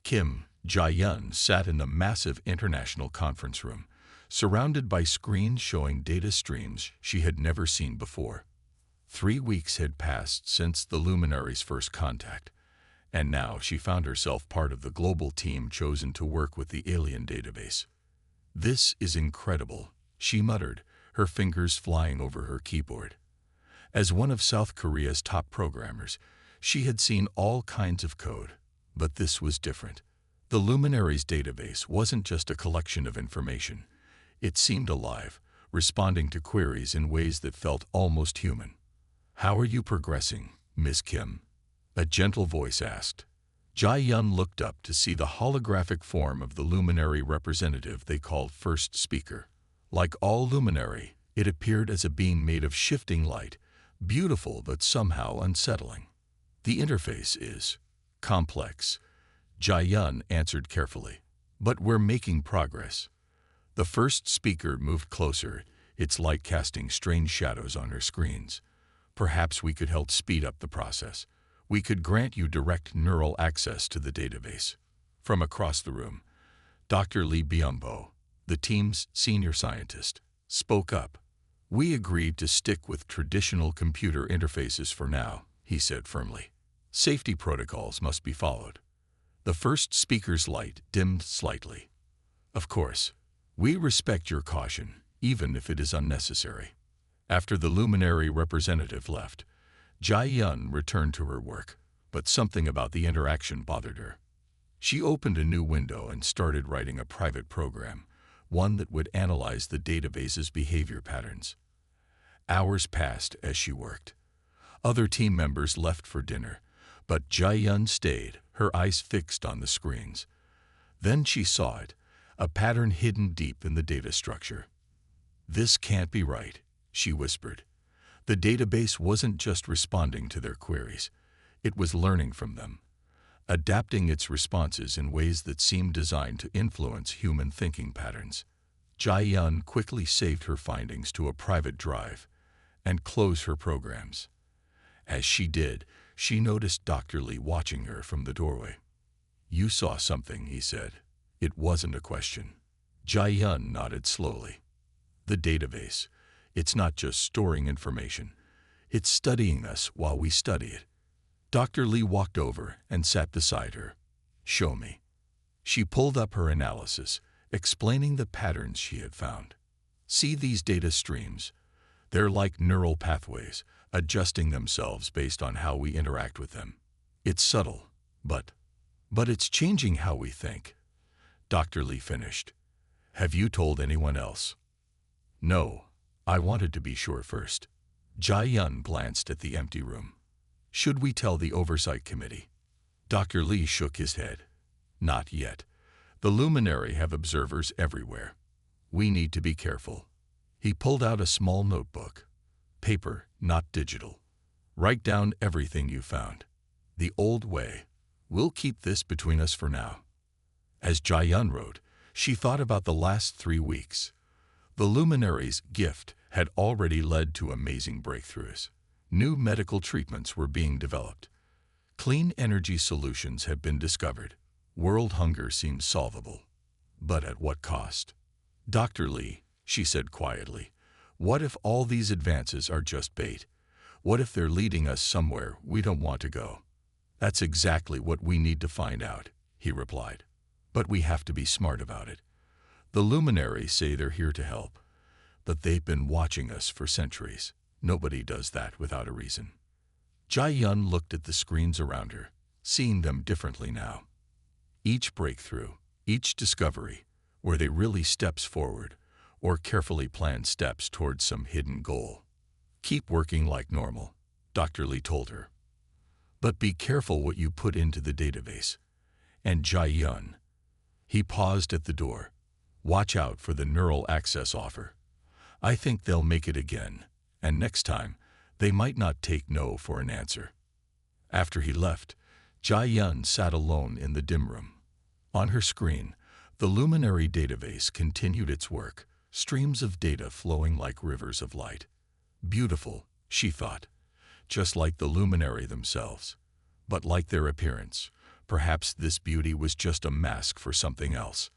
Kim Jae-yun sat in the massive international conference room, surrounded by screens showing data streams she had never seen before. 3 weeks had passed since the luminary's first contact, and now she found herself part of the global team chosen to work with the alien database. "This is incredible," she muttered, her fingers flying over her keyboard. As one of South Korea's top programmers, she had seen all kinds of code, but this was different. The luminary's database wasn't just a collection of information. It seemed alive, responding to queries in ways that felt almost human. "How are you progressing, Miss Kim?" a gentle voice asked. Jae-yun looked up to see the holographic form of the luminary representative they called First Speaker. Like all luminary, it appeared as a being made of shifting light, beautiful but somehow unsettling. "The interface is complex," Jae-yun answered carefully, "but we're making progress." The First Speaker moved closer, its light casting strange shadows on her screens. "Perhaps we could help speed up the process. We could grant you direct neural access to the database." From across the room, Dr. Lee Byung-bo, the team's senior scientist, spoke up. "We agreed to stick with traditional computer interfaces for now," he said firmly. "Safety protocols must be followed." The First Speaker's light dimmed slightly. "Of course, we respect your caution, even if it is unnecessary." After the luminary representative left, Jae-yun returned to her work, but something about the interaction bothered her. She opened a new window and started writing a private program, one that would analyze the database's behavior patterns. Hours passed as she worked. Other team members left for dinner, but Jae-yun stayed, her eyes fixed on the screens. Then she saw it, a pattern hidden deep in the data structure. "This can't be right," she whispered. The database wasn't just responding to their queries. It was learning from them, adapting its responses in ways that seemed designed to influence human thinking patterns. Jae-yun quickly saved her findings to a private drive and closed her programs. As she did, she noticed Dr. Lee watching her from the doorway. "You saw something," he said. It wasn't a question. Jae-yun nodded slowly. "The database. It's not just storing information. It's studying us while we study it." Dr. Lee walked over and sat beside her. "Show me." She pulled up her analysis, explaining the patterns she had found. "See these data streams? They're like neural pathways, adjusting themselves based on how we interact with them. It's subtle, but it's changing how we think." Dr. Lee finished. "Have you told anyone else?" "No. I wanted to be sure first." Jae-yun glanced at the empty room. "Should we tell the Oversight Committee?" Dr. Lee shook his head. "Not yet. The luminary have observers everywhere. We need to be careful." He pulled out a small notebook. "Paper, not digital. Write down everything you found. The old way. We'll keep this between us for now." As Jae-yun wrote, she thought about the last 3 weeks. The luminary's gift had already led to amazing breakthroughs. New medical treatments were being developed. Clean energy solutions had been discovered. World hunger seemed solvable. But at what cost? "Dr. Lee," she said quietly, "what if all these advances are just bait? What if they're leading us somewhere we don't want to go?" "That's exactly what we need to find out," he replied. "But we have to be smart about it. The luminaries say they're here to help, but they've been watching us for centuries. Nobody does that without a reason." Jae-yun looked at the screens around her, seeing them differently now. Each breakthrough, each discovery, were they really steps forward or carefully planned steps towards some hidden goal? "Keep working like normal," Dr. Lee told her. "But be careful what you put into the database." And Jae-yun. He paused at the door. "Watch out for the neural access offer. I think they'll make it again, and next time, they might not take no for an answer." After he left, Jae-yun sat alone in the dim room. On her screen, the luminary database continued its work, streams of data flowing like rivers of light. Beautiful, she thought, just like the luminary themselves. But like their appearance, Perhaps this beauty was just a mask for something else.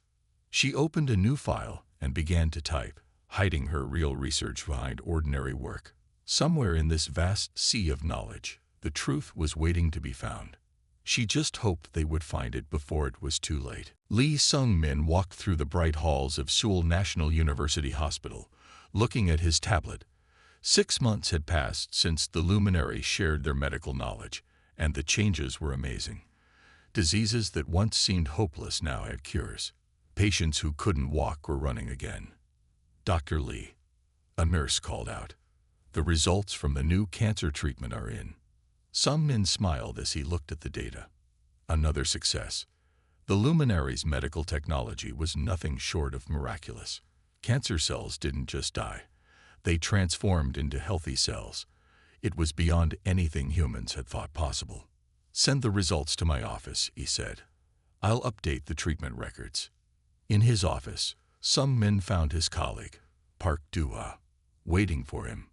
She opened a new file and began to type, hiding her real research behind ordinary work. Somewhere in this vast sea of knowledge, the truth was waiting to be found. She just hoped they would find it before it was too late. Lee Sung-min walked through the bright halls of Seoul National University Hospital, looking at his tablet. 6 months had passed since the luminaries shared their medical knowledge, and the changes were amazing. Diseases that once seemed hopeless now had cures. Patients who couldn't walk were running again. "Dr. Lee," a nurse called out. "The results from the new cancer treatment are in." Sung-min smiled as he looked at the data. Another success. The luminaries' medical technology was nothing short of miraculous. Cancer cells didn't just die. They transformed into healthy cells. It was beyond anything humans had thought possible. "Send the results to my office," he said. "I'll update the treatment records." In his office, Sung-min found his colleague, Park Do-ha, waiting for him.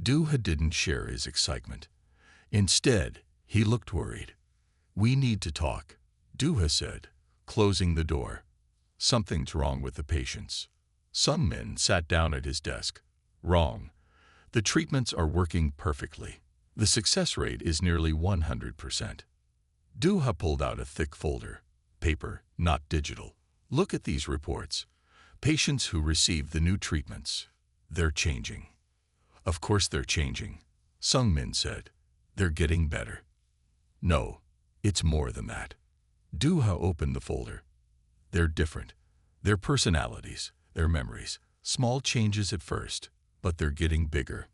Do-ha didn't share his excitement. Instead, he looked worried. "We need to talk," Do-ha said, closing the door. "Something's wrong with the patients." Sung-min sat down at his desk. "Wrong. The treatments are working perfectly. The success rate is nearly 100%. Do-ha pulled out a thick folder. "Paper, not digital. Look at these reports. Patients who receive the new treatments. They're changing." "Of course they're changing," Sung-min said. "They're getting better." "No, it's more than that." Do-ha opened the folder. "They're different. Their personalities, their memories. Small changes at first, but they're getting bigger."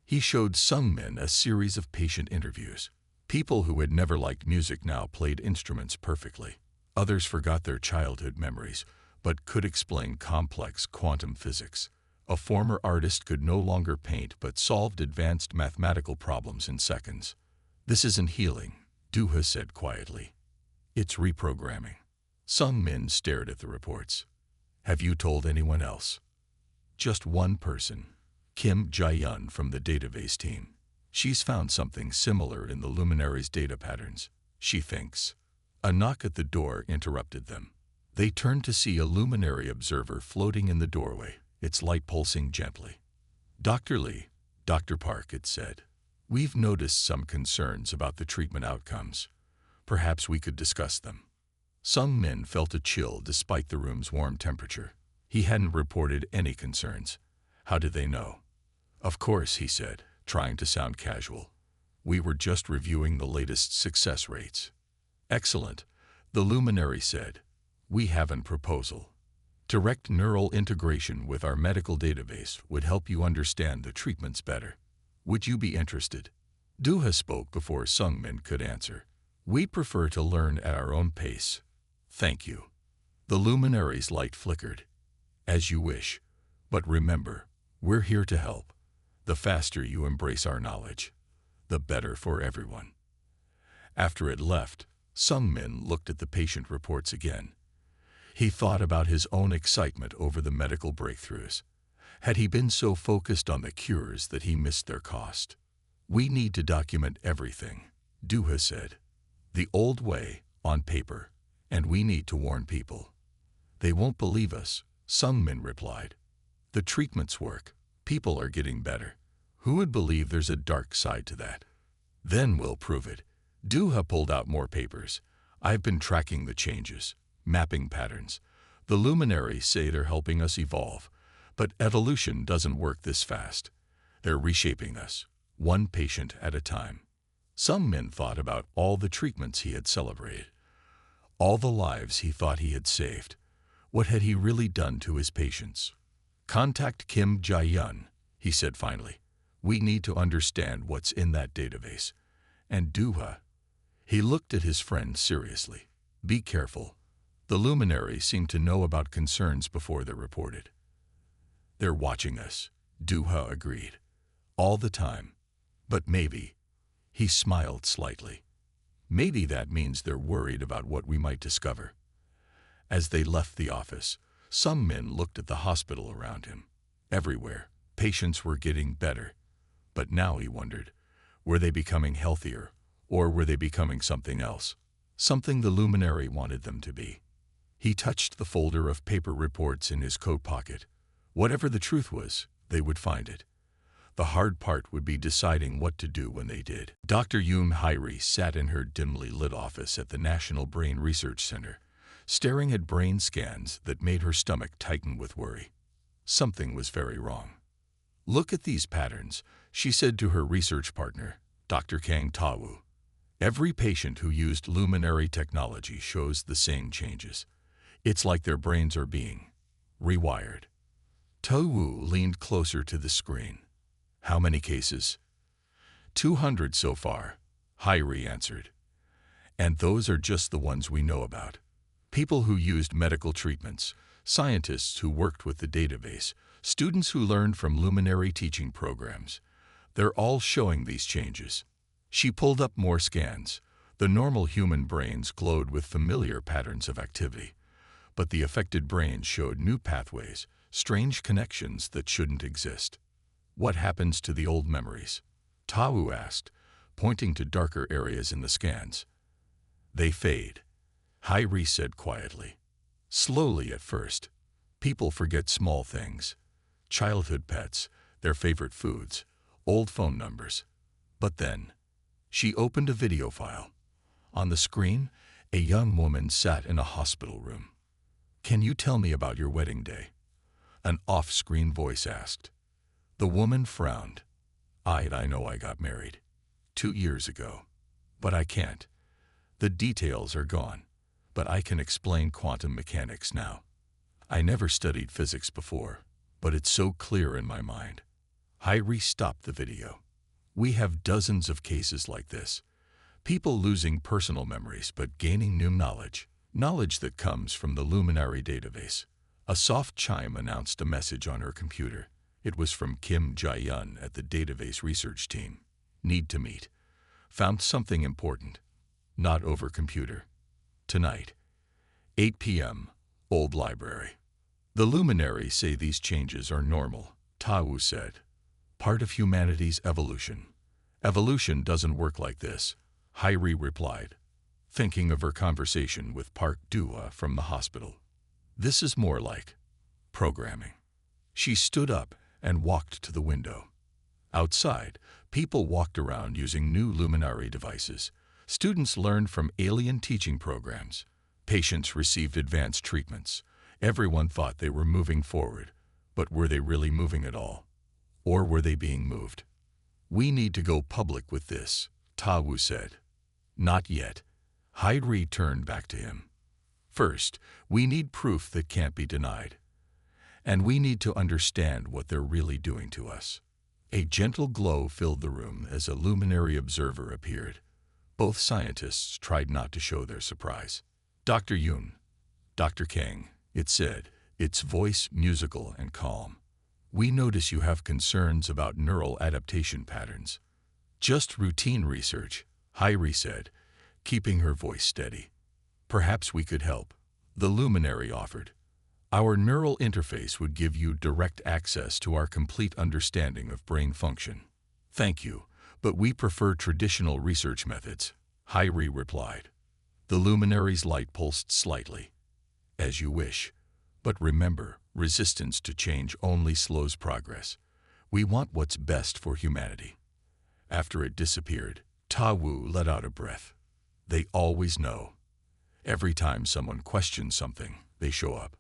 He showed Sung-min a series of patient interviews. People who had never liked music now played instruments perfectly. Others forgot their childhood memories, but could explain complex quantum physics. A former artist could no longer paint but solved advanced mathematical problems in seconds. "This isn't healing," Do-ha said quietly. "It's reprogramming." Sung-min stared at the reports. "Have you told anyone else?" "Just one person, Kim Jae-yun from the database team. She's found something similar in the luminaries' data patterns, she thinks." A knock at the door interrupted them. They turned to see a luminary observer floating in the doorway, its light pulsing gently. "Dr. Lee, Dr. Park," it said. "We've noticed some concerns about the treatment outcomes. Perhaps we could discuss them." Sung-min felt a chill despite the room's warm temperature. He hadn't reported any concerns. How did they know? "Of course," he said, trying to sound casual. "We were just reviewing the latest success rates." "Excellent," the luminary said. "We have a proposal. Direct neural integration with our medical database would help you understand the treatments better. Would you be interested?" Do-ha spoke before Sung-min could answer. "We prefer to learn at our own pace. Thank you." The luminary's light flickered. "As you wish. But remember, we're here to help. The faster you embrace our knowledge, the better for everyone." After it left, Sung-min looked at the patient reports again. He thought about his own excitement over the medical breakthroughs. Had he been so focused on the cures that he missed their cost? "We need to document everything," Do-ha said. "The old way, on paper, and we need to warn people." "They won't believe us," Sung-min replied. "The treatments work. People are getting better. Who would believe there's a dark side to that? Then we'll prove it." Do-ha pulled out more papers. "I've been tracking the changes, mapping patterns. The luminaries say they're helping us evolve, but evolution doesn't work this fast. They're reshaping us, one patient at a time." Sung-min thought about all the treatments he had celebrated, all the lives he thought he had saved. What had he really done to his patients? "Contact Kim Jae-yun," he said finally. "We need to understand what's in that database." "And Do-ha." He looked at his friend seriously. "Be careful. The luminaries seem to know about concerns before they're reported." "They're watching us," Do-ha agreed. "All the time. But maybe," he smiled slightly, "maybe that means they're worried about what we might discover." As they left the office, Sung-min looked at the hospital around him. Everywhere, patients were getting better. But now he wondered, were they becoming healthier, or were they becoming something else? something the luminary wanted them to be. He touched the folder of paper reports in his coat pocket. Whatever the truth was, they would find it. The hard part would be deciding what to do when they did. Dr. Yoon Hairi sat in her dimly lit office at the National Brain Research Center, staring at brain scans that made her stomach tighten with worry. Something was very wrong. "Look at these patterns," she said to her research partner, Dr. Kang Taewoo. "Every patient who used luminary technology shows the same changes. It's like their brains are being rewired." Taewoo leaned closer to the screen. "How many cases?" 200 so far, Hairi answered. "And those are just the ones we know about. People who used medical treatments, scientists who worked with the database, students who learned from luminary teaching programs. They're all showing these changes." She pulled up more scans. The normal human brains glowed with familiar patterns of activity, but the affected brains showed new pathways, strange connections that shouldn't exist. "What happens to the old memories?" Taewoo asked, pointing to darker areas in the scans. "They fade," Hairi said quietly. "Slowly at first. People forget small things. Childhood pets, their favorite foods, old phone numbers. But then..." She opened a video file. On the screen, a young woman sat in a hospital room. "Can you tell me about your wedding day?" an off-screen voice asked. The woman frowned. I know I got married 2 years ago, but I can't. The details are gone, but I can explain quantum mechanics now. I never studied physics before, but it's so clear in my mind." Hairi stopped the video. "We have dozens of cases like this. People losing personal memories but gaining new knowledge that comes from the luminary database." A soft chime announced a message on her computer. It was from Kim Jae-yun at the database research team. "Need to meet. Found something important. Not over computer. Tonight. 8 p.m. Old library." "The luminaries say these changes are normal," Taewoo said. "Part of humanity's evolution." "Evolution doesn't work like this," Hairi replied, thinking of her conversation with Park Dua from the hospital. "This is more like programming." She stood up and walked to the window. Outside, people walked around using new luminary devices. Students learned from alien teaching programs. Patients received advanced treatments. Everyone thought they were moving forward, but were they really moving at all? Or were they being moved? "We need to go public with this," Taewoo said. "Not yet." Hairi turned back to him. "First, we need proof that can't be denied. And we need to understand what they're really doing to us." A gentle glow filled the room as a luminary observer appeared. Both scientists tried not to show their surprise. "Dr. Yoon." "Dr. Kang," it said, its voice musical and calm. "We notice you have concerns about neural adaptation patterns." "Just routine research," Hairi said, keeping her voice steady. "Perhaps we could help," the luminary offered. "Our neural interface would give you direct access to our complete understanding of brain function." "Thank you, but we prefer traditional research methods," Hairi replied. The luminary's light pulsed slightly. "As you wish. But remember, resistance to change only slows progress. We want what's best for humanity." After it disappeared, Taewoo let out a breath. They always know. Every time someone questions something, they show up.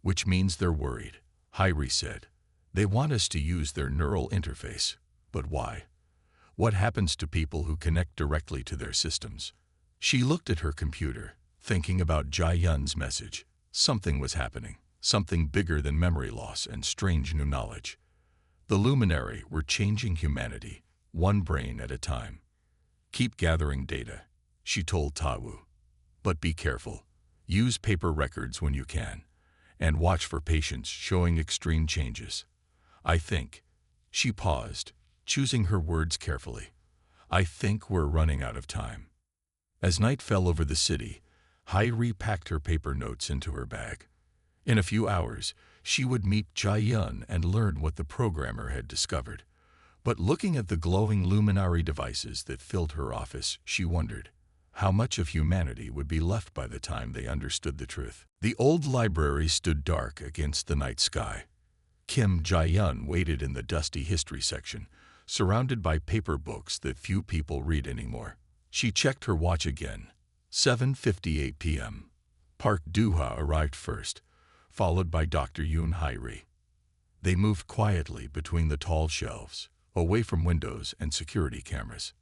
"Which means they're worried," Hairi said. "They want us to use their neural interface. But why? What happens to people who connect directly to their systems?" She looked at her computer, thinking about Jae-yun's message. Something was happening, something bigger than memory loss and strange new knowledge. The luminary were changing humanity, one brain at a time. "Keep gathering data," she told Taewoo. "But be careful. Use paper records when you can, and watch for patients showing extreme changes. I think..." She paused, choosing her words carefully. "I think we're running out of time." As night fell over the city, Hairi packed her paper notes into her bag. In a few hours, she would meet Jae-yun and learn what the programmer had discovered. But looking at the glowing luminary devices that filled her office, she wondered, How much of humanity would be left by the time they understood the truth? The old library stood dark against the night sky. Kim Jae-yun waited in the dusty history section, surrounded by paper books that few people read anymore. She checked her watch again. 7:58 p.m. Park Do-ha arrived first, followed by Dr. Yoon Hae-ri. They moved quietly between the tall shelves, away from windows and security cameras.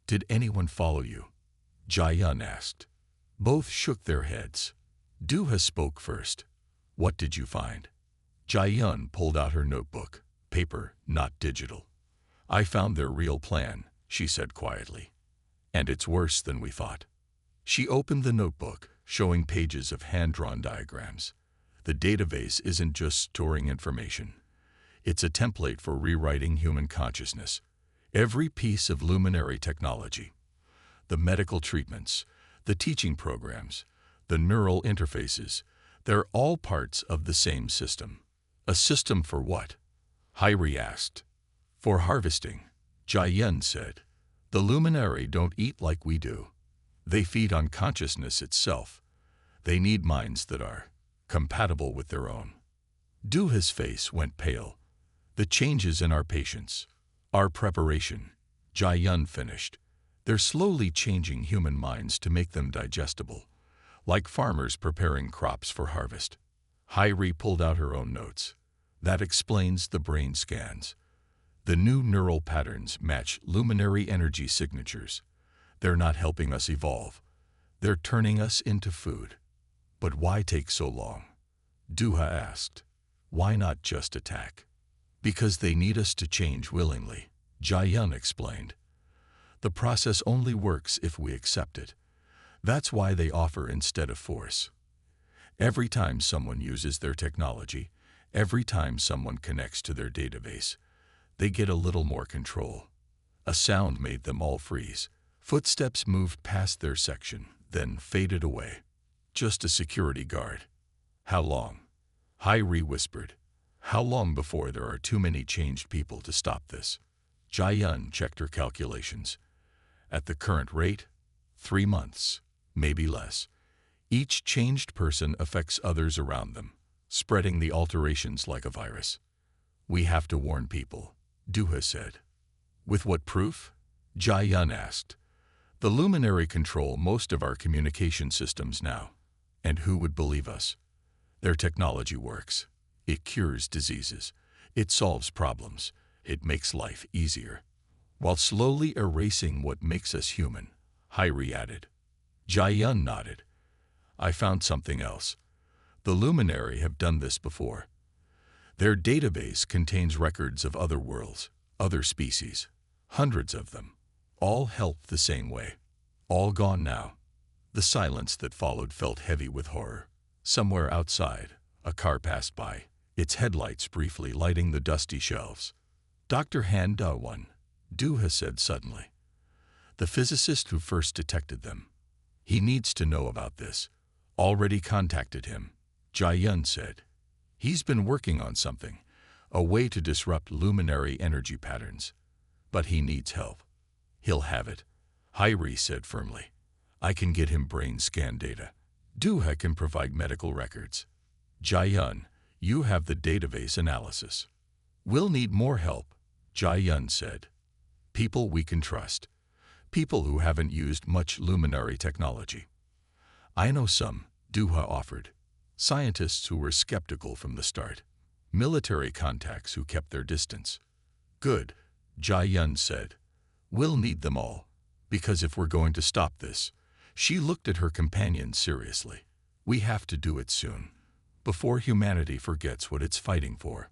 "Did anyone follow you?" Jae-yun asked. Both shook their heads. Do-ha spoke first. "What did you find?" Jae-yun pulled out her notebook. "Paper, not digital." "I found their real plan," she said quietly. "And it's worse than we thought." She opened the notebook, showing pages of hand-drawn diagrams. The database isn't just storing information. It's a template for rewriting human consciousness. Every piece of luminary technology, the medical treatments, the teaching programs, the neural interfaces, they're all parts of the same system. "A system for what?" Hae-ri asked. "For harvesting," Jae-yun said. "The luminary don't eat like we do. They feed on consciousness itself. They need minds that are compatible with their own." Do-ha's face went pale. "The changes in our patients, our preparation," Jae-yun finished. "They're slowly changing human minds to make them digestible, like farmers preparing crops for harvest." Hae-ri pulled out her own notes. "That explains the brain scans. The new neural patterns match luminary energy signatures. They're not helping us evolve. They're turning us into food." "But why take so long?" Do-ha asked. "Why not just attack?" "Because they need us to change willingly," Jae-yun explained. "The process only works if we accept it. That's why they offer instead of force. Every time someone uses their technology, every time someone connects to their database, they get a little more control." A sound made them all freeze. Footsteps moved past their section, then faded away. "Just a security guard." "How long?" Hae-ri whispered. "How long before there are too many changed people to stop this?" Jae-yun checked her calculations. "At the current rate, 3 months, maybe less. Each changed person affects others around them, spreading the alterations like a virus." "We have to warn people," Do-ha said. "With what proof?" Jae-yun asked. "The luminary control most of our communication systems now. And who would believe us? Their technology works. It cures diseases. It solves problems. It makes life easier, while slowly erasing what makes us human," Hae-ri added. Jae-yun nodded. "I found something else. The luminary have done this before. Their database contains records of other worlds, other species, hundreds of them, all helped the same way. All gone now." The silence that followed felt heavy with horror. Somewhere outside, a car passed by, its headlights briefly lighting the dusty shelves. "Dr. Han Da-won," Do-ha said suddenly. "The physicist who first detected them. He needs to know about this." "Already contacted him," Jae-yun said. "He's been working on something, a way to disrupt luminary energy patterns. But he needs help." "He'll have it," Hae-ri said firmly. "I can get him brain scan data. Do-ha can provide medical records. Jae-yun, you have the database analysis." "We'll need more help," Jae-yun said. "People we can trust. People who haven't used much luminary technology." "I know some," Do-ha offered. "Scientists who were skeptical from the start. Military contacts who kept their distance." "Good," Jae-yun said. "We'll need them all. Because if we're going to stop this," she looked at her companion seriously, "we have to do it soon, before humanity forgets what it's fighting for."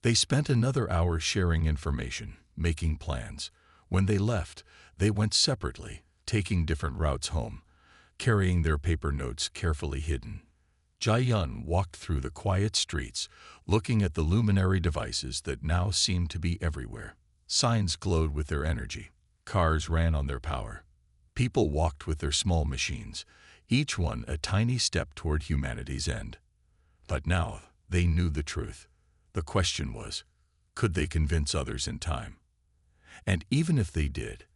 They spent another hour sharing information, making plans. When they left, they went separately, taking different routes home, carrying their paper notes carefully hidden. Jae-yun walked through the quiet streets, looking at the luminary devices that now seemed to be everywhere. Signs glowed with their energy. Cars ran on their power. People walked with their small machines, each one a tiny step toward humanity's end. But now they knew the truth. The question was, could they convince others in time? And even if they did,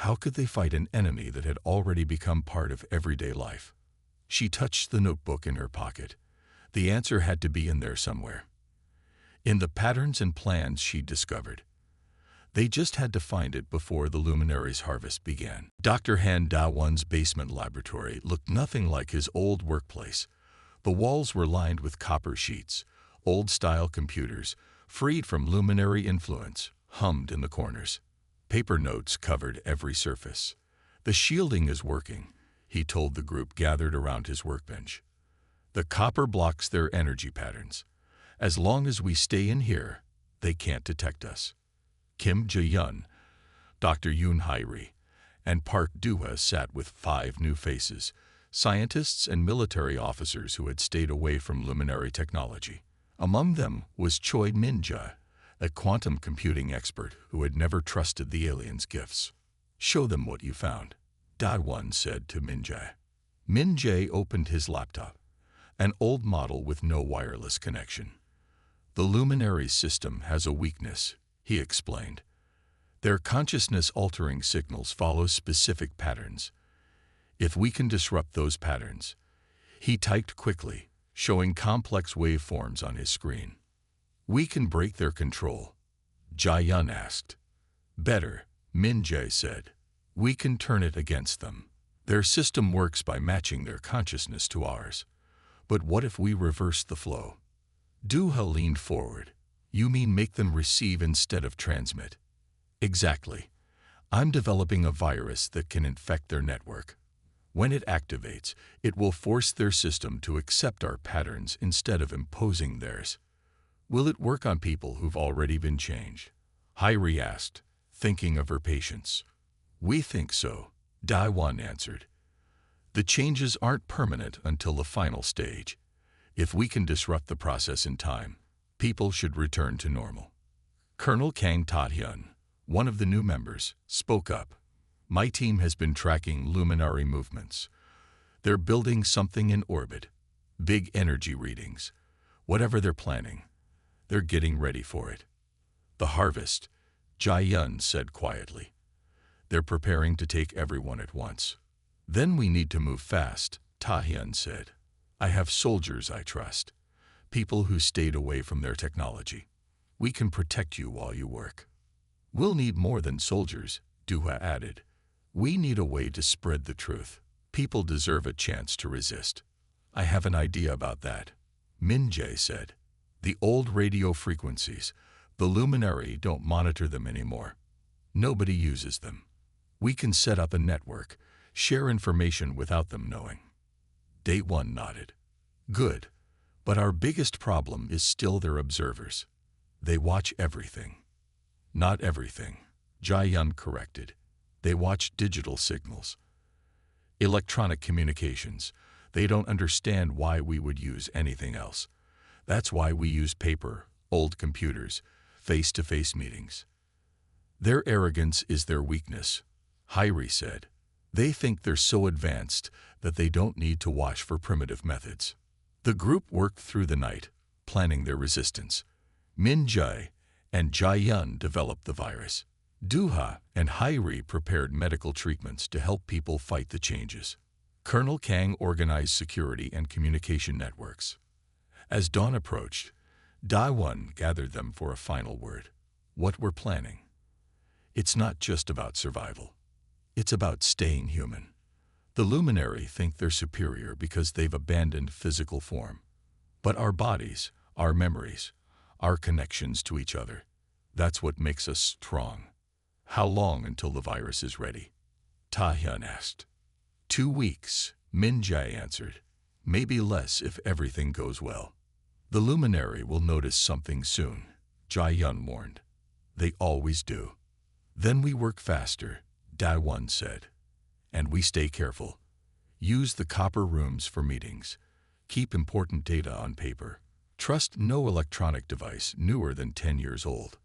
How could they fight an enemy that had already become part of everyday life? She touched the notebook in her pocket. The answer had to be in there somewhere. In the patterns and plans she discovered. They just had to find it before the luminary's harvest began. Dr. Han Da-won's basement laboratory looked nothing like his old workplace. The walls were lined with copper sheets. Old-style computers, freed from luminary influence, hummed in the corners. Paper notes covered every surface. "The shielding is working," he told the group gathered around his workbench. "The copper blocks their energy patterns. As long as we stay in here, they can't detect us." Kim Jae-yun, Dr. Yoon Hae-ri, and Park Do-ha sat with 5 new faces, scientists and military officers who had stayed away from luminary technology. Among them was Choi Min-jae, a quantum computing expert who had never trusted the aliens' gifts. "Show them what you found," Da-won said to Min-jae. Min-jae opened his laptop, an old model with no wireless connection. "The luminary system has a weakness," he explained. "Their consciousness-altering signals follow specific patterns. If we can disrupt those patterns..." He typed quickly, showing complex waveforms on his screen. "We can break their control," Jae-yun asked. "Better," Min-jae said. "We can turn it against them. Their system works by matching their consciousness to ours. But what if we reverse the flow?" Do-ha leaned forward. "You mean make them receive instead of transmit?" "Exactly. I'm developing a virus that can infect their network. When it activates, it will force their system to accept our patterns instead of imposing theirs." "Will it work on people who've already been changed?" Hae-ri asked, thinking of her patients. "We think so," Da-won answered. "The changes aren't permanent until the final stage. If we can disrupt the process in time, people should return to normal." Colonel Kang Ta-hyun, one of the new members, spoke up. "My team has been tracking luminary movements. They're building something in orbit. Big energy readings. Whatever they're planning, they're getting ready for it." "The harvest," Jae-yun said quietly. "They're preparing to take everyone at once." "Then we need to move fast," Ta-hyun said. "I have soldiers I trust. People who stayed away from their technology. We can protect you while you work." "We'll need more than soldiers," Do-ha added. "We need a way to spread the truth. People deserve a chance to resist." "I have an idea about that," Min-jae said. "The old radio frequencies, the luminary don't monitor them anymore. Nobody uses them. We can set up a network, share information without them knowing." Day-one nodded. "Good, but our biggest problem is still their observers. They watch everything." "Not everything," Jae-yun corrected. "They watch digital signals. Electronic communications. They don't understand why we would use anything else. That's why we use paper, old computers, face-to-face meetings." "Their arrogance is their weakness," Hae-ri said. "They think they're so advanced that they don't need to watch for primitive methods." The group worked through the night, planning their resistance. Min-jae and Jae-yun developed the virus. Do-ha and Hae-ri prepared medical treatments to help people fight the changes. Colonel Kang organized security and communication networks. As dawn approached, Da-won gathered them for a final word. "What we're planning. It's not just about survival. It's about staying human. The luminary think they're superior because they've abandoned physical form. But our bodies, our memories, our connections to each other, that's what makes us strong." "How long until the virus is ready?" Ta-hyun asked. 2 weeks, Min-jae answered. "Maybe less if everything goes well." "The luminary will notice something soon," Jae-yun warned. "They always do." "Then we work faster," Da-won said. "And we stay careful. Use the copper rooms for meetings. Keep important data on paper. Trust no electronic device newer than 10 years old."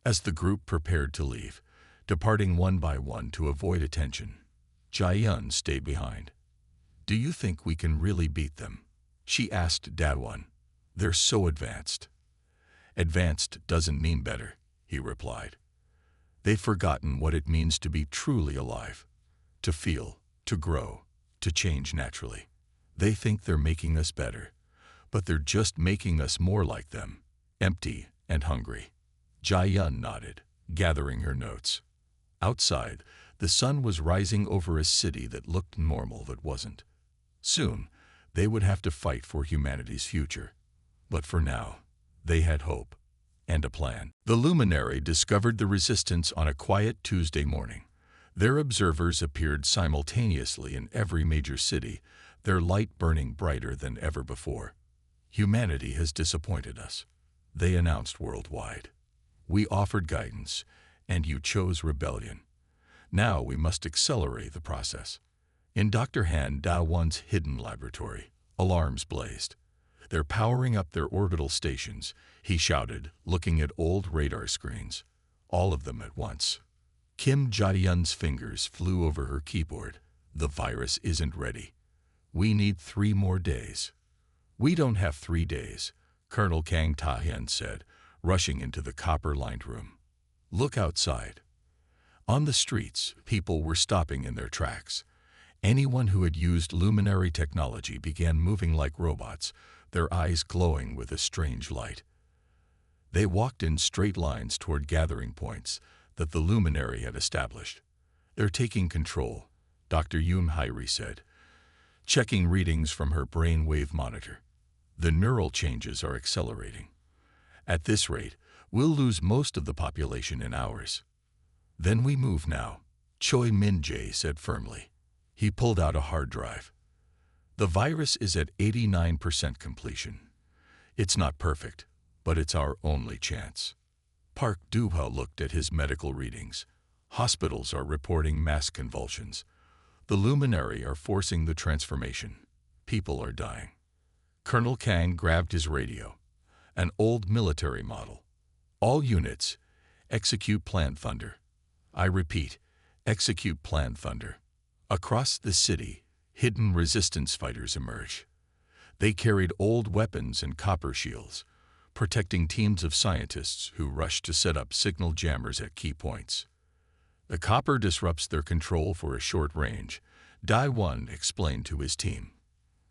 As the group prepared to leave, departing one by one to avoid attention, Jae-yun stayed behind. "Do you think we can really beat them?" she asked Da-won. "They're so advanced." "Advanced doesn't mean better," he replied. They've forgotten what it means to be truly alive, to feel, to grow, to change naturally. They think they're making us better, but they're just making us more like them, empty and hungry. Jia nodded, gathering her notes. Outside, the sun was rising over a city that looked normal but wasn't. Soon, they would have to fight for humanity's future. But for now, they had hope and a plan. The luminary discovered the resistance on a quiet Tuesday morning. Their observers appeared simultaneously in every major city, their light burning brighter than ever before. Humanity has disappointed us, they announced worldwide. We offered guidance, and you chose rebellion. Now we must accelerate the process. In Dr. Han Da-Won's hidden laboratory, alarms blazed. They're powering up their orbital stations, he shouted, looking at old radar screens. All of them at once. Kim Ja-Yun's fingers flew over her keyboard. The virus isn't ready. We need 3 more days. We don't have 3 days, Colonel Kang Ta-Hen said, rushing into the copper-lined room. Look outside. On the streets, people were stopping in their tracks. Anyone who had used luminary technology began moving like robots, their eyes glowing with a strange light. They walked in straight lines toward gathering points that the luminary had established. They're taking control, Dr. Yoon Hairi said, checking readings from her brainwave monitor. The neural changes are accelerating. At this rate, we'll lose most of the population in hours. Then we move now, Choi Min-jae said firmly. He pulled out a hard drive. The virus is at 89% completion. It's not perfect, but it's our only chance. Park Do-ha looked at his medical readings. Hospitals are reporting mass convulsions. The luminary are forcing the transformation. People are dying. Colonel Kang grabbed his radio. An old military model. All units, execute Plan Thunder. I repeat, execute Plan Thunder. Across the city, hidden resistance fighters emerged. They carried old weapons and copper shields, protecting teams of scientists who rushed to set up signal jammers at key points. The copper disrupts their control for a short range, Dai-Won explained to his team.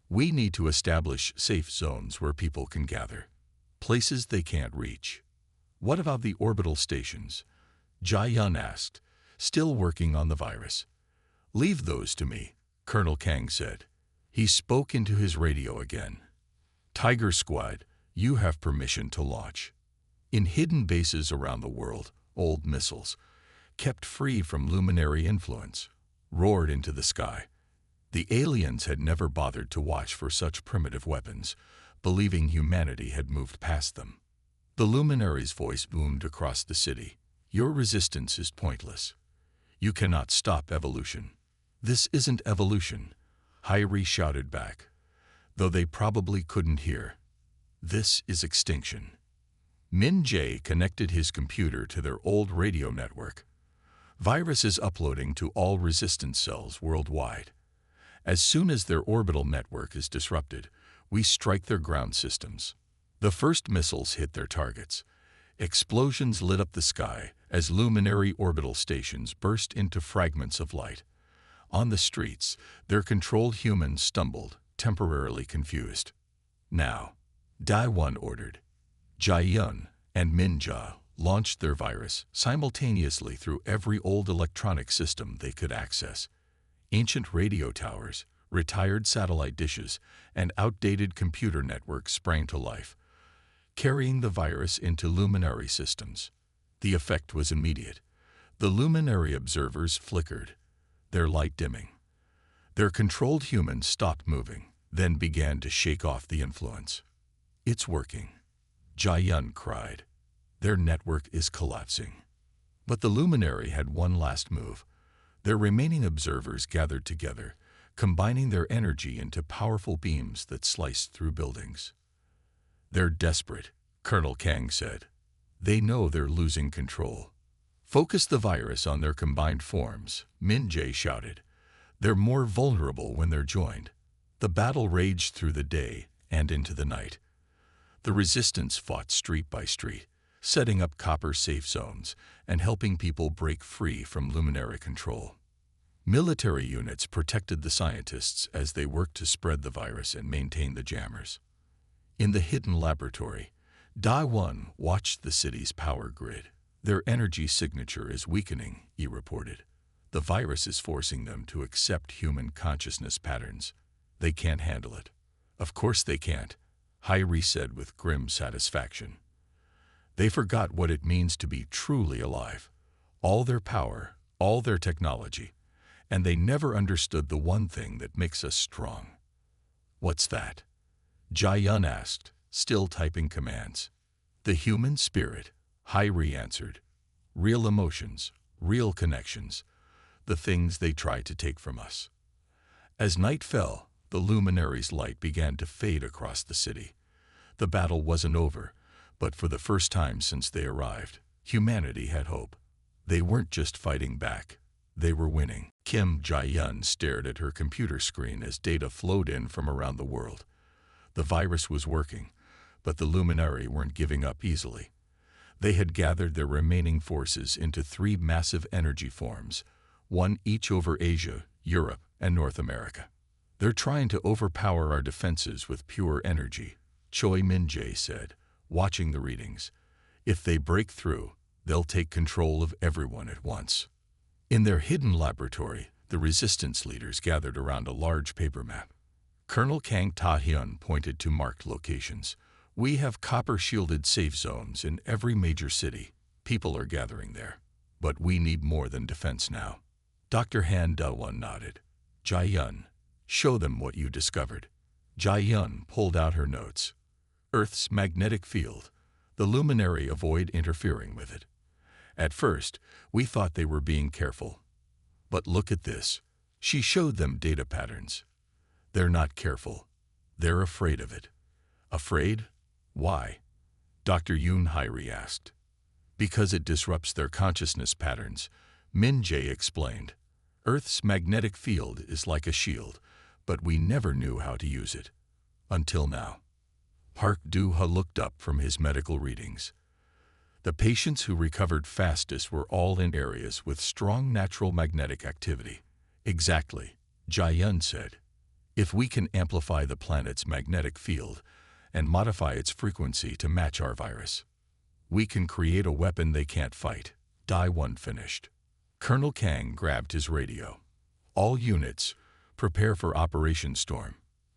We need to establish safe zones where people can gather, places they can't reach. What about the orbital stations? Jia asked, still working on the virus. Leave those to me, Colonel Kang said. He spoke into his radio again. Tiger Squad, you have permission to launch. In hidden bases around the world, old missiles, kept free from luminary influence, roared into the sky. The aliens had never bothered to watch for such primitive weapons, believing humanity had moved past them. The luminary's voice boomed across the city. Your resistance is pointless. You cannot stop evolution. This isn't evolution, Hairi shouted back, though they probably couldn't hear. This is extinction. Min-jae connected his computer to their old radio network. Virus is uploading to all resistance cells worldwide. As soon as their orbital network is disrupted, we strike their ground systems. The first missiles hit their targets. Explosions lit up the sky as luminary orbital stations burst into fragments of light. On the streets, their controlled humans stumbled, temporarily confused. Now, Dai-Won ordered. Jae-yun and Min-ja launched their virus simultaneously through every old electronic system they could access. Ancient radio towers, retired satellite dishes, and outdated computer networks sprang to life, carrying the virus into luminary systems. The effect was immediate. The luminary observers flickered, their light dimming. Their controlled humans stopped moving, then began to shake off the influence. It's working, Jae-yun cried. Their network is collapsing. But the luminary had one last move. Their remaining observers gathered together, combining their energy into powerful beams that sliced through buildings. They're desperate, Colonel Kang said. They know they're losing control. Focus the virus on their combined forms, Min-jae shouted. They're more vulnerable when they're joined. The battle raged through the day and into the night. The resistance fought street by street, setting up copper safe zones and helping people break free from luminary control. Military units protected the scientists as they worked to spread the virus and maintain the jammers. In the hidden laboratory, Dai-1 watched the city's power grid. Their energy signature is weakening, he reported. The virus is forcing them to accept human consciousness patterns. They can't handle it. Of course they can't, Hyrie said with grim satisfaction. They forgot what it means to be truly alive. All their power, all their technology, and they never understood the one thing that makes us strong. What's that? Jia-Yun asked, still typing commands. The human spirit, Hyrie answered. Real emotions, real connections, the things they try to take from us. As night fell, the luminary's light began to fade across the city. The battle wasn't over, but for the first time since they arrived, humanity had hope. They weren't just fighting back, they were winning. Kim Jia-Yun stared at her computer screen as data flowed in from around the world. The virus was working, but the luminary weren't giving up easily. They had gathered their remaining forces into 3 massive energy forms, one each over Asia, Europe, and North America. They're trying to overpower our defenses with pure energy, Choi Min-jae said, watching the readings. If they break through, they'll take control of everyone at once. In their hidden laboratory, the resistance leaders gathered around a large paper map. Colonel Kang Ta-hyun pointed to marked locations. We have copper-shielded safe zones in every major city. People are gathering there. But we need more than defense now. Dr. Han Da-won nodded. Jia-Yun, show them what you discovered. Jia-Yun pulled out her notes. Earth's magnetic field. The luminary avoid interfering with it. At first, we thought they were being careful. But look at this. She showed them data patterns. They're not careful. They're afraid of it. Afraid? Why? Dr. Yoon Hyrie asked. Because it disrupts their consciousness patterns, Min-jae explained. Earth's magnetic field is like a shield, but we never knew how to use it. Until now. Park Do-ha looked up from his medical readings. The patients who recovered fastest were all in areas with strong natural magnetic activity. Exactly, Jia-Yun said. If we can amplify the planet's magnetic field and modify its frequency to match our virus, we can create a weapon they can't fight. Dai-1 finished. Colonel Kang grabbed his radio. All units, prepare for Operation Storm.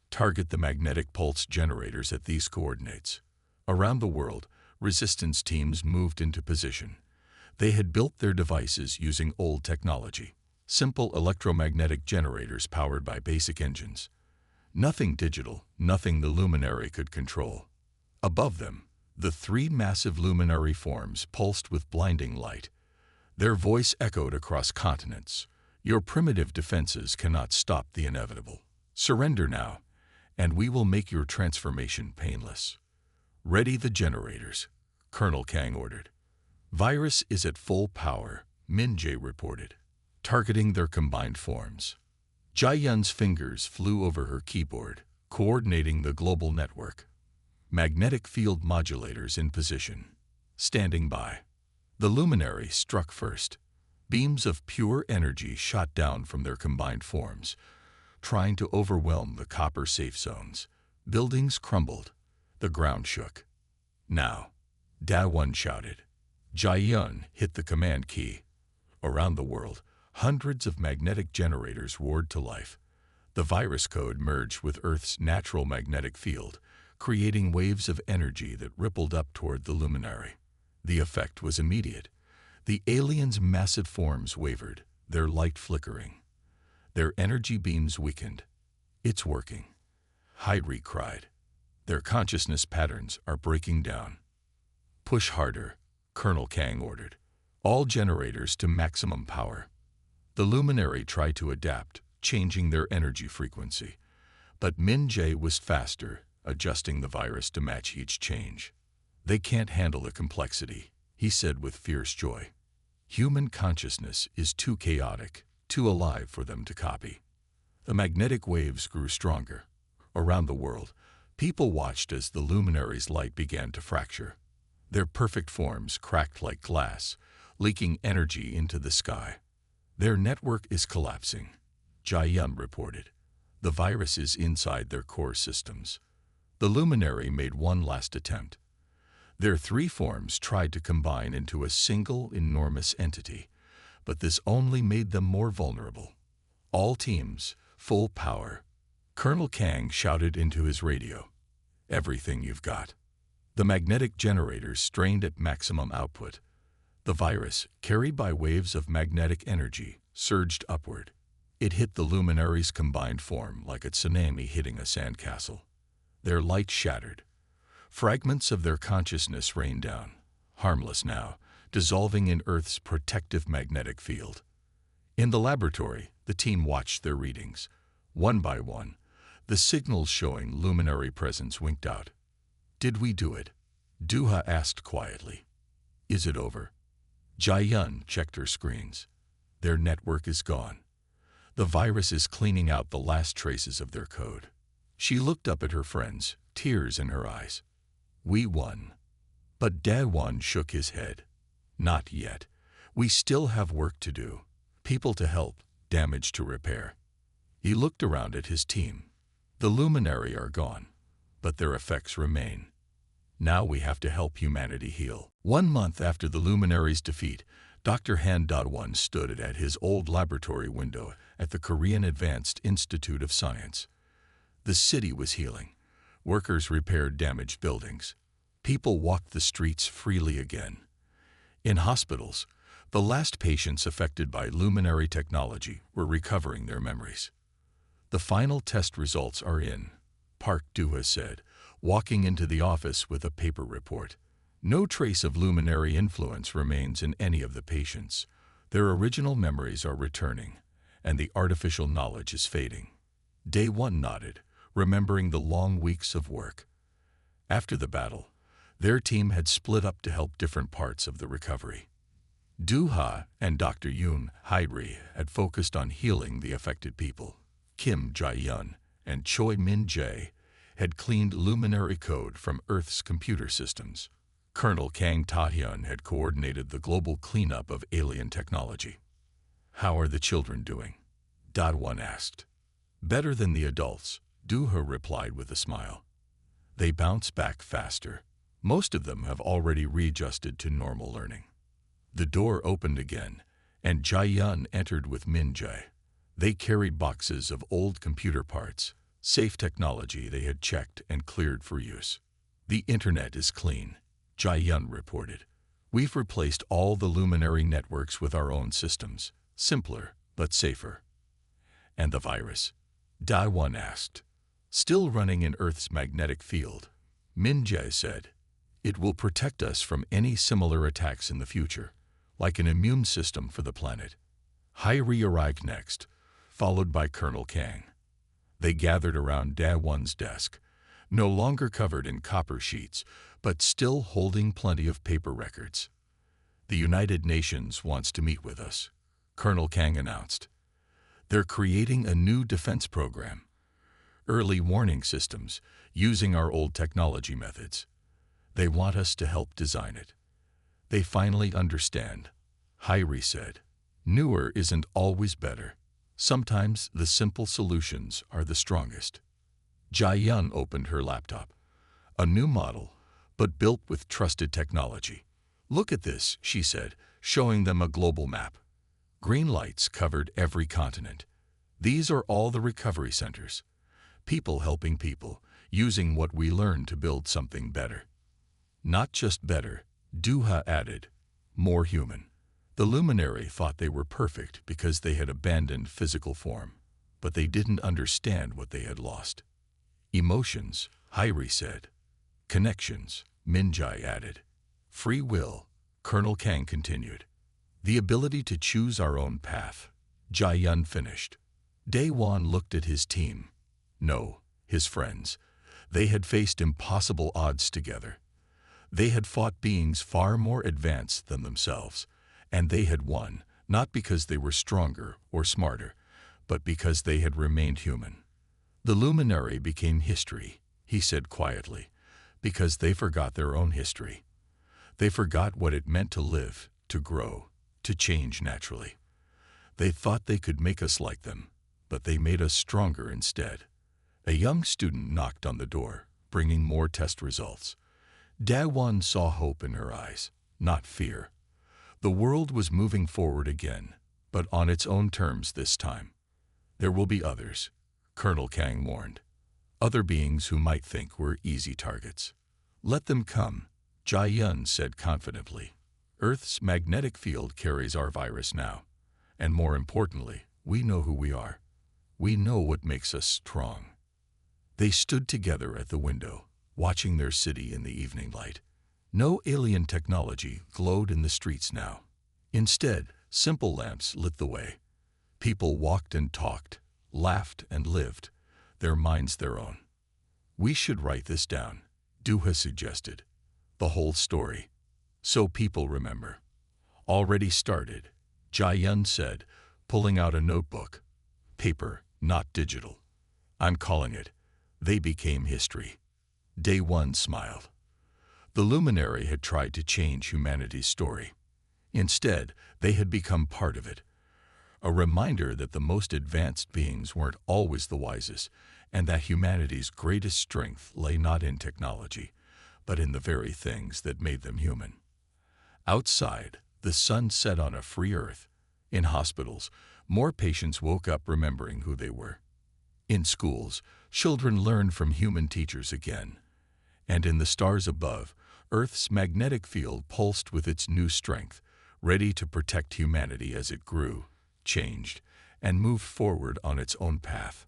Target the magnetic pulse generators at these coordinates. Around the world, resistance teams moved into position. They had built their devices using old technology. Simple electromagnetic generators powered by basic engines. Nothing digital, nothing the luminary could control. Above them, the 3 massive luminary forms pulsed with blinding light. Their voice echoed across continents. Your primitive defenses cannot stop the inevitable. Surrender now, and we will make your transformation painless. Ready the generators, Colonel Kang ordered. Virus is at full power, Min-jae reported, targeting their combined forms. Jia-Yun's fingers flew over her keyboard, coordinating the global network. Magnetic field modulators in position. Standing by. The luminary struck first. Beams of pure energy shot down from their combined forms, trying to overwhelm the copper safe zones. Buildings crumbled. The ground shook. Now, Da-1 shouted. Jia-Yun hit the command key. Around the world, hundreds of magnetic generators roared to life. The virus code merged with Earth's natural magnetic field, creating waves of energy that rippled up toward the luminary. The effect was immediate. The aliens' massive forms wavered, their light flickering. Their energy beams weakened. It's working, Hyrie cried. Their consciousness patterns are breaking down. Push harder, Colonel Kang ordered. All generators to maximum power. The luminary tried to adapt, changing their energy frequency. But Min-jae was faster, adjusting the virus to match each change. They can't handle the complexity, he said with fierce joy. Human consciousness is too chaotic, too alive for them to copy. The magnetic waves grew stronger. Around the world, people watched as the luminary's light began to fracture. Their perfect forms cracked like glass, leaking energy into the sky. Their network is collapsing, Jai-yun reported. The virus is inside their core systems. The luminary made one last attempt. Their three forms tried to combine into a single enormous entity, but this only made them more vulnerable. All teams, full power. Colonel Kang shouted into his radio. Everything you've got. The magnetic generators strained at maximum output. The virus, carried by waves of magnetic energy, surged upward. It hit the luminary's combined form like a tsunami hitting a sandcastle. Their light shattered. Fragments of their consciousness rained down, harmless now, dissolving in Earth's protective magnetic field. In the laboratory, the team watched their readings. One by one, the signals showing luminary presence winked out. Did we do it? Duha asked quietly. Is it over? Jai-yun checked her screens. Their network is gone. The virus is cleaning out the last traces of their code. She looked up at her friends, tears in her eyes. We won. But Daewon shook his head. Not yet. We still have work to do. People to help, damage to repair. He looked around at his team. The luminary are gone, but their effects remain. Now we have to help humanity heal. 1 month after the luminary's defeat, Dr. Han Daewon stood at his old laboratory window at the Korean Advanced Institute of Science. The city was healing. Workers repaired damaged buildings. People walked the streets freely again. In hospitals, the last patients affected by luminary technology were recovering their memories. The final test results are in, Park Duha said, walking into the office with a paper report. No trace of luminary influence remains in any of the patients. Their original memories are returning, and the artificial knowledge is fading. Daewon nodded, remembering the long weeks of work. After the battle, their team had split up to help different parts of the recovery. Duha and Dr. Yoon Hairi had focused on healing the affected people. Kim Jae-yun and Choi Min-jae had cleaned luminary code from Earth's computer systems. Colonel Kang Ta-hyun had coordinated the global cleanup of alien technology. How are the children doing? Daewon asked. Better than the adults, Duha replied with a smile. They bounce back faster. Most of them have already readjusted to normal learning. The door opened again, and Jae-yun entered with Min-jae. They carried boxes of old computer parts, safe technology they had checked and cleared for use. The internet is clean, Jae-yun reported. We've replaced all the luminary networks with our own systems, simpler but safer. And the virus? Daewon asked. Still running in Earth's magnetic field, Min-jae said. It will protect us from any similar attacks in the future, like an immune system for the planet. Hairi arrived next, followed by Colonel Kang. They gathered around Daewon's desk, no longer covered in copper sheets, but still holding plenty of paper records. The United Nations wants to meet with us, Colonel Kang announced. They're creating a new defense program. Early warning systems, using our old technology methods. They want us to help design it. They finally understand, Hairi said. Newer isn't always better. Sometimes the simple solutions are the strongest. Jae-yun opened her laptop. A new model, but built with trusted technology. Look at this, she said, showing them a global map. Green lights covered every continent. These are all the recovery centers. People helping people, using what we learned to build something better. Not just better, Duha added, more human. The luminary thought they were perfect because they had abandoned physical form, but they didn't understand what they had lost. Emotions, Hairi said. Connections, Min-jae added. Free will, Colonel Kang continued. The ability to choose our own path, Jae-yun finished. Daewon looked at his team. No, his friends. They had faced impossible odds together. They had fought beings far more advanced than themselves, and they had won, not because they were stronger or smarter, but because they had remained human. The luminary became history, he said quietly, because they forgot their own history. They forgot what it meant to live, to grow, to change naturally. They thought they could make us like them, but they made us stronger instead. A young student knocked on the door, bringing more test results. Daewon saw hope in her eyes, not fear. The world was moving forward again, but on its own terms this time. There will be others, Colonel Kang warned. Other beings who might think we're easy targets. Let them come, Jae-yun said confidently. Earth's magnetic field carries our virus now. And more importantly, we know who we are. We know what makes us strong. They stood together at the window, watching their city in the evening light. No alien technology glowed in the streets now. Instead, simple lamps lit the way. People walked and talked, laughed and lived, their minds their own. We should write this down, Duha suggested. The whole story. So people remember. Already started, Jae-yun said, pulling out a notebook. Paper, not digital. I'm calling it, They Became History. Daewon smiled. The luminary had tried to change humanity's story. Instead, they had become part of it. A reminder that the most advanced beings weren't always the wisest, and that humanity's greatest strength lay not in technology, but in the very things that made them human. Outside, the sun set on a free earth. In hospitals, more patients woke up remembering who they were. In schools, children learned from human teachers again. And in the stars above, Earth's magnetic field pulsed with its new strength, ready to protect humanity as it grew, changed, and moved forward on its own path.